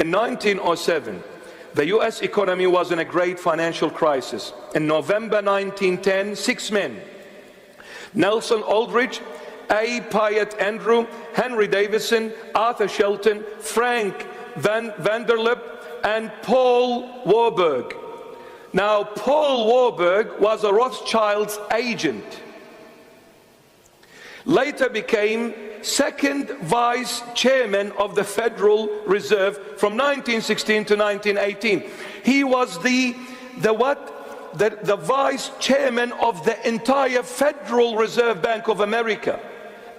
In 1907, the US economy was in a great financial crisis. In November 1910, 6 men, Nelson Aldrich, A. Piatt Andrew, Henry Davison, Arthur Shelton, Frank Vanderlip, and Paul Warburg. Now, Paul Warburg was a Rothschild's agent. Later became second vice chairman of the Federal Reserve from 1916 to 1918. He was the vice chairman of the entire Federal Reserve Bank of America,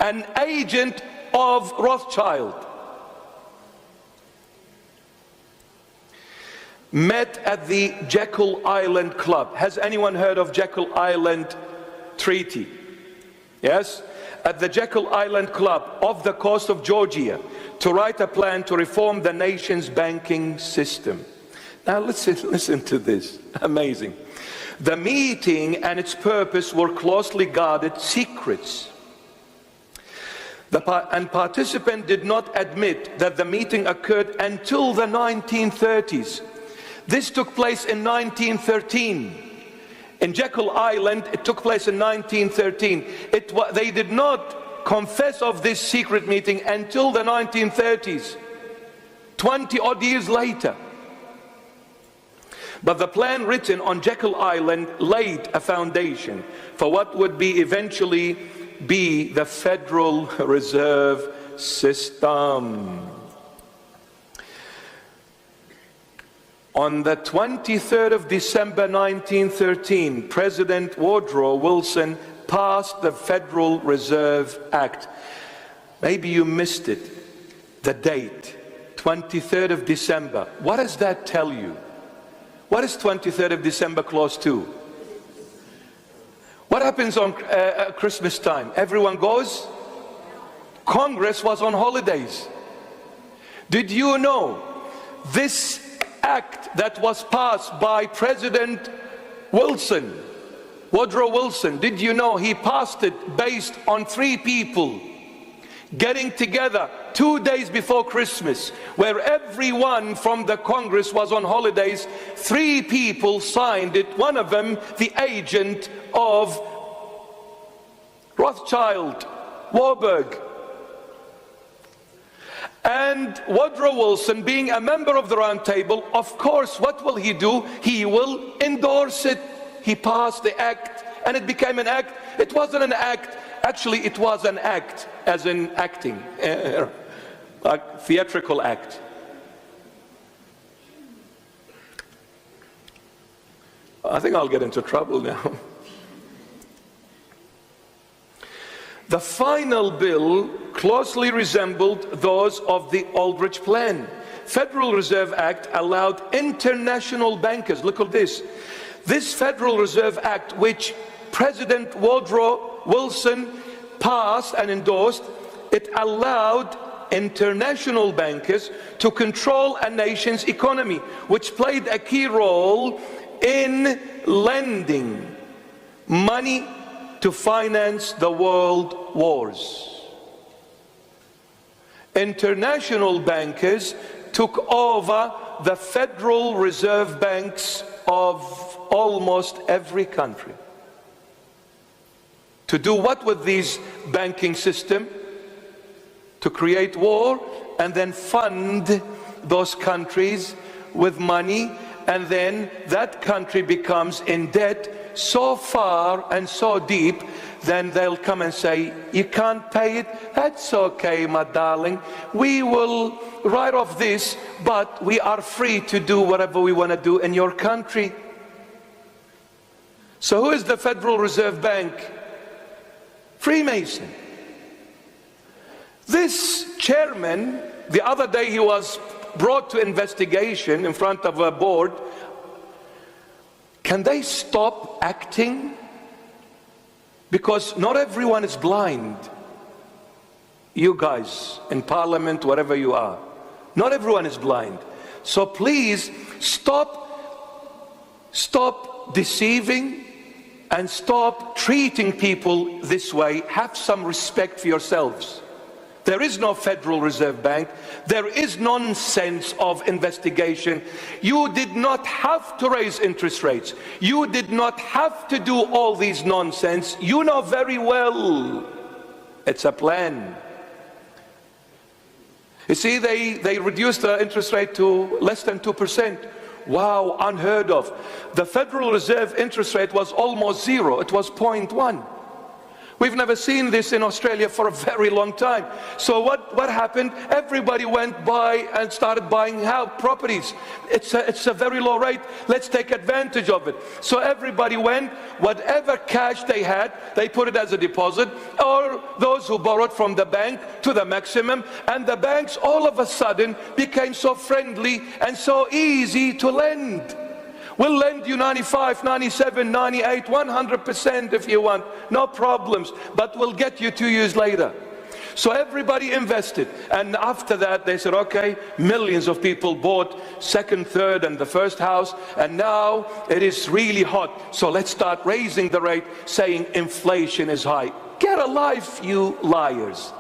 an agent of Rothschild. Met at the Jekyll Island Club. Has anyone heard of Jekyll Island Treaty? Yes? At the Jekyll Island Club off the coast of Georgia to write a plan to reform the nation's banking system. Now listen to this. Amazing. The meeting and its purpose were closely guarded secrets. And participants did not admit that the meeting occurred until the 1930s. This took place in 1913. In Jekyll Island, it took place in 1913. They did not confess of this secret meeting until the 1930s, 20 odd years later. But the plan written on Jekyll Island laid a foundation for what would eventually be the Federal Reserve System. On the 23rd of December 1913, President Woodrow Wilson passed the Federal Reserve Act. Maybe you missed it, the date, 23rd of December. What does that tell you? What is 23rd of December close to? What happens on Christmas time? Everyone goes? Congress was on holidays. Did you know this act that was passed by President Wilson, Woodrow Wilson, did you know he passed it based on 3 people getting together 2 days before Christmas, where everyone from the Congress was on holidays? 3 people signed it, one of them the agent of Rothschild, Warburg. And Woodrow Wilson, being a member of the Round Table, of course, what will he do? He will endorse it. He passed the act, and it became an act. It wasn't an act. Actually, it was an act, as in acting, a theatrical act. I think I'll get into trouble now. The final bill closely resembled those of the Aldrich Plan. Federal Reserve Act allowed international bankers, look at this. This Federal Reserve Act, which President Woodrow Wilson passed and endorsed, it allowed international bankers to control a nation's economy, which played a key role in lending money to finance the world wars. International bankers took over the Federal Reserve Banks of almost every country. To do what with these banking system? To create war and then fund those countries with money, and then that country becomes in debt so far and so deep, then they'll come and say, you can't pay it? That's okay, my darling. We will write off this, but we are free to do whatever we want to do in your country. So who is the Federal Reserve Bank? Freemason. This chairman, the other day he was brought to investigation in front of a board. Can they stop acting? Because not everyone is blind. You guys in parliament, wherever you are, not everyone is blind. So please stop deceiving and stop treating people this way. Have some respect for yourselves. There is no Federal Reserve Bank. There is nonsense of investigation. You did not have to raise interest rates. You did not have to do all these nonsense. You know very well it's a plan. You see, they reduced the interest rate to less than 2%. Wow, unheard of. The Federal Reserve interest rate was almost zero. It was 0.1. We've never seen this in Australia for a very long time. So what happened? Everybody went by and started buying house properties. It's a very low rate. Let's take advantage of it. So everybody went, whatever cash they had, they put it as a deposit, or those who borrowed from the bank to the maximum. And the banks all of a sudden became so friendly and so easy to lend. We'll lend you 95, 97, 98, 100% if you want, no problems, but we'll get you 2 years later. So everybody invested, and after that they said, okay, millions of people bought second, third and the first house, and now it is really hot, so let's start raising the rate, saying inflation is high. Get a life, you liars.